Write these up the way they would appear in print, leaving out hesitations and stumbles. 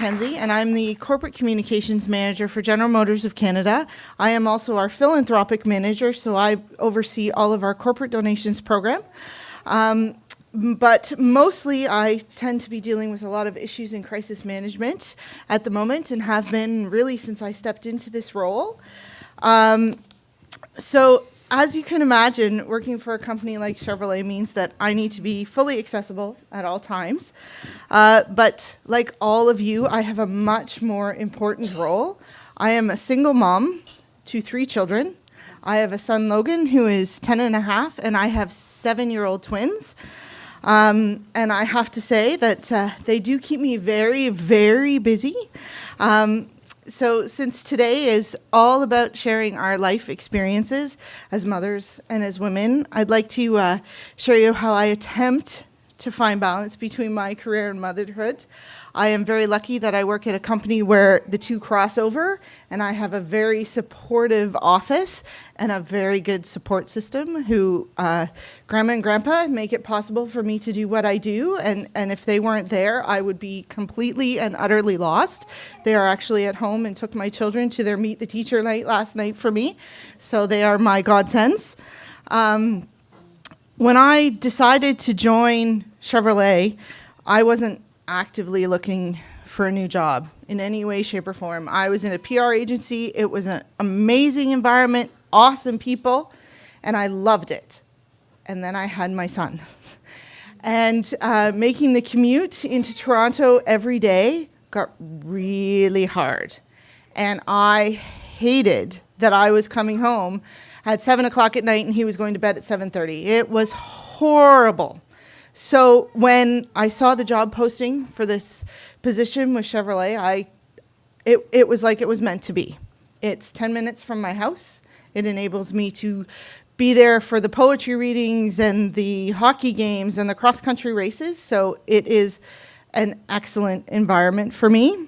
Mackenzie, and I'm the Corporate Communications Manager for General Motors of Canada. I am also our Philanthropic Manager, so I oversee all of our corporate donations program. But mostly I tend to be dealing with a lot of issues in crisis management at the moment, and have been really since I stepped into this role. So as you can imagine, working for a company like Chevrolet means that I need to be fully accessible at all times. But like all of you, I have a much more important role. I am a single mom to 3 children. I have a son, Logan, who is 10 and a half, and I have 7-year-old twins. And I have to say that they do keep me very, very busy. So since today is all about sharing our life experiences as mothers and as women, I'd like to show you how I attempt to find balance between my career and motherhood. I am very lucky that I work at a company where the two cross over, and I have a very supportive office and a very good support system who Grandma and Grandpa make it possible for me to do what I do, and if they weren't there, I would be completely and utterly lost. They are actually at home and took my children to their Meet the Teacher night last night for me, so they are my godsends. When I decided to join Chevrolet, I wasn't actively looking for a new job in any way, shape, or form. I was in a PR agency. It was an amazing environment, awesome people, and I loved it. And then I had my son. And making the commute into Toronto every day got really hard. And I hated that I was coming home at 7 o'clock at night and he was going to bed at 7:30. It was horrible. So when I saw the job posting for this position with Chevrolet, it was like it was meant to be. It's 10 minutes from my house. It enables me to be there for the poetry readings and the hockey games and the cross-country races. So it is an excellent environment for me.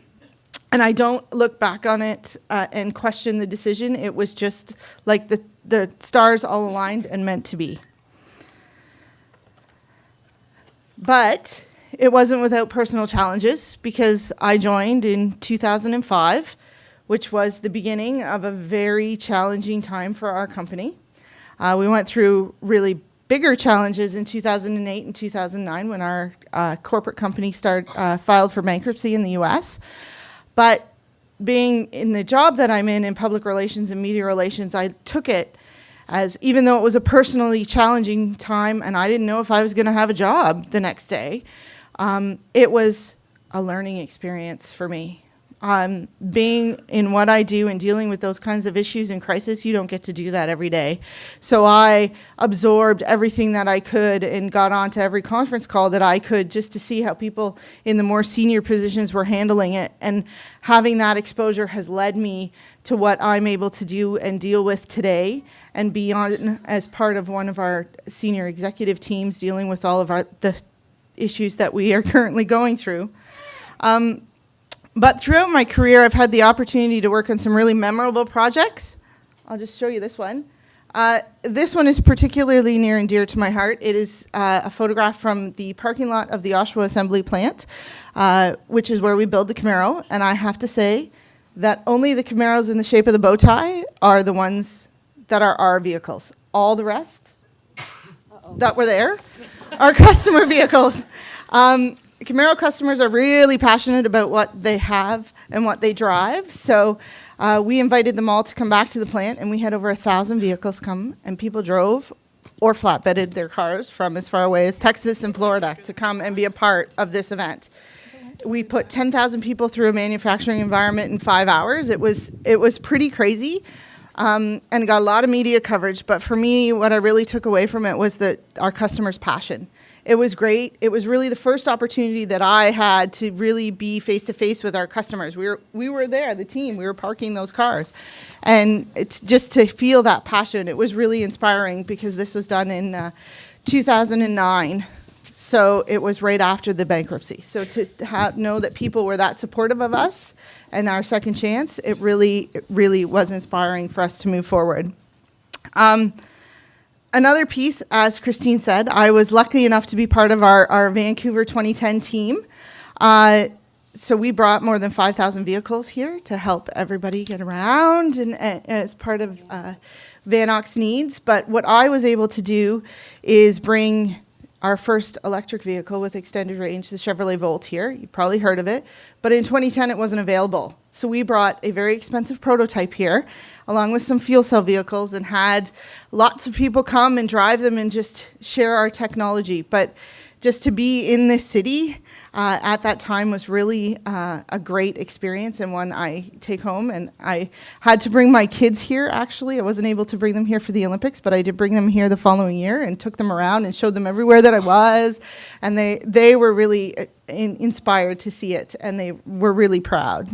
And I don't look back on it and question the decision. It was just like the stars all aligned and meant to be. But it wasn't without personal challenges, because I joined in 2005, which was the beginning of a very challenging time for our company. We went through really bigger challenges in 2008 and 2009 when our corporate company filed for bankruptcy in the US. But being in the job that I'm in public relations and media relations, I took it as, even though it was a personally challenging time and I didn't know if I was going to have a job the next day, it was a learning experience for me. Being in what I do and dealing with those kinds of issues and crisis, you don't get to do that every day. So I absorbed everything that I could and got onto every conference call that I could, just to see how people in the more senior positions were handling it. And having that exposure has led me to what I'm able to do and deal with today, and beyond, as part of one of our senior executive teams dealing with all of the issues that we are currently going through. But throughout my career, I've had the opportunity to work on some really memorable projects. I'll just show you this one. This one is particularly near and dear to my heart. It is a photograph from the parking lot of the Oshawa Assembly Plant, which is where we build the Camaro. And I have to say that only the Camaros in the shape of the bow tie are the ones that are our vehicles. All the rest that were there are customer vehicles. Camaro customers are really passionate about what they have and what they drive. So we invited them all to come back to the plant, and we had over 1,000 vehicles come, and people drove or flatbedded their cars from as far away as Texas and Florida to come and be a part of this event. We put 10,000 people through a manufacturing environment in 5 hours. It was pretty crazy, and got a lot of media coverage. But for me, what I really took away from it was our customers' passion. It was great. It was really the first opportunity that I had to really be face-to-face with our customers. We were there, the team. We were parking those cars. And it's just to feel that passion. It was really inspiring, because this was done in 2009. So it was right after the bankruptcy. So to know that people were that supportive of us and our second chance, it really was inspiring for us to move forward. Another piece, as Christine said, I was lucky enough to be part of our Vancouver 2010 team. So we brought more than 5,000 vehicles here to help everybody get around and as part of Vanox needs. But what I was able to do is bring our first electric vehicle with extended range, the Chevrolet Volt here. You've probably heard of it. But in 2010, it wasn't available. So we brought a very expensive prototype here, along with some fuel cell vehicles, and had lots of people come and drive them and just share our technology. But just to be in this city at that time was really a great experience, and one I take home. And I had to bring my kids here, actually. I wasn't able to bring them here for the Olympics, but I did bring them here the following year and took them around and showed them everywhere that I was. And they were really inspired to see it, and they were really proud.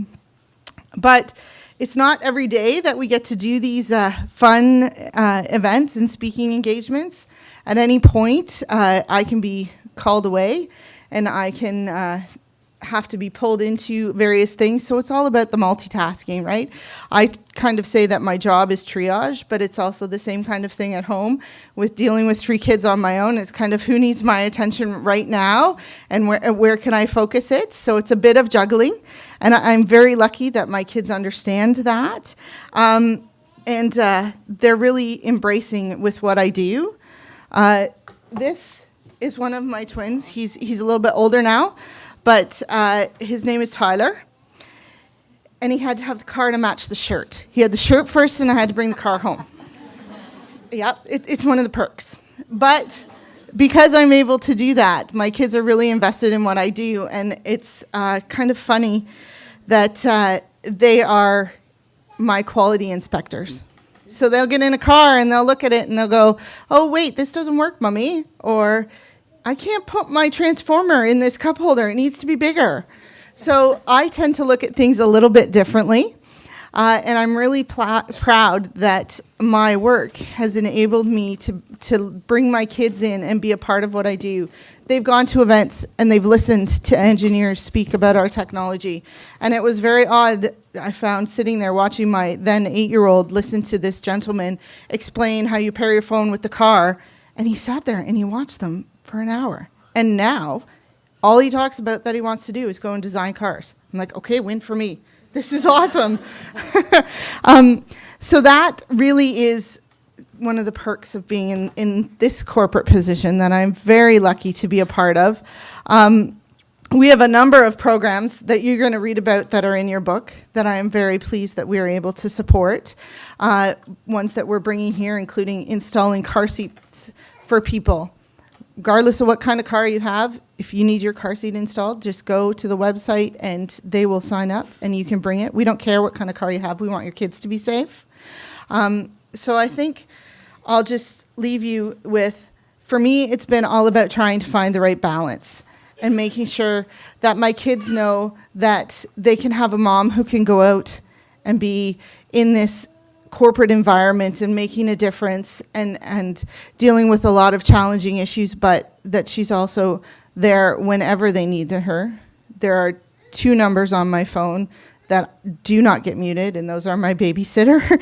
But it's not every day that we get to do these fun events and speaking engagements. At any point, I can be called away, and I can have to be pulled into various things. So it's all about the multitasking, right? I kind of say that my job is triage, but it's also the same kind of thing at home with dealing with 3 kids on my own. It's kind of who needs my attention right now, and where can I focus it? So it's a bit of juggling, and I'm very lucky that my kids understand that. And they're really embracing with what I do. This is one of my twins. He's a little bit older now, but his name is Tyler. And he had to have the car to match the shirt. He had the shirt first, and I had to bring the car home. Yep, it's one of the perks. But because I'm able to do that, my kids are really invested in what I do, and it's kind of funny that they are my quality inspectors. So they'll get in a car and they'll look at it and they'll go, "Oh, wait, this doesn't work, Mommy." Or, "I can't put my transformer in this cup holder. It needs to be bigger." So I tend to look at things a little bit differently. And I'm really proud that my work has enabled me to bring my kids in and be a part of what I do. They've gone to events and they've listened to engineers speak about our technology. And it was very odd, I found, sitting there watching my then 8-year-old listen to this gentleman explain how you pair your phone with the car. And he sat there and he watched them for an hour. And now, all he talks about that he wants to do is go and design cars. I'm like, okay, win for me. This is awesome. So that really is one of the perks of being in this corporate position that I'm very lucky to be a part of. We have a number of programs that you're going to read about that are in your book that I am very pleased that we are able to support. Ones that we're bringing here, including installing car seats for people. Regardless of what kind of car you have, if you need your car seat installed, just go to the website and they will sign up and you can bring it. We don't care what kind of car you have. We want your kids to be safe. So I think I'll just leave you with, for me, it's been all about trying to find the right balance and making sure that my kids know that they can have a mom who can go out and be in this corporate environment and making a difference and dealing with a lot of challenging issues, but that she's also there whenever they need her. There are 2 numbers on my phone that do not get muted, and those are my babysitter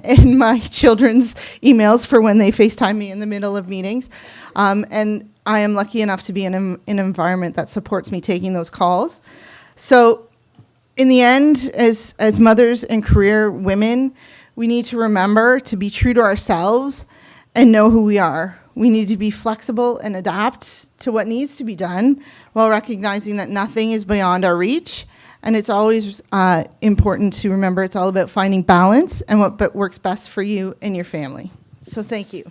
and my children's emails for when they FaceTime me in the middle of meetings. And I am lucky enough to be in an environment that supports me taking those calls. So in the end, as mothers and career women, we need to remember to be true to ourselves and know who we are. We need to be flexible and adapt to what needs to be done while recognizing that nothing is beyond our reach. And it's always important to remember it's all about finding balance and what works best for you and your family. So thank you.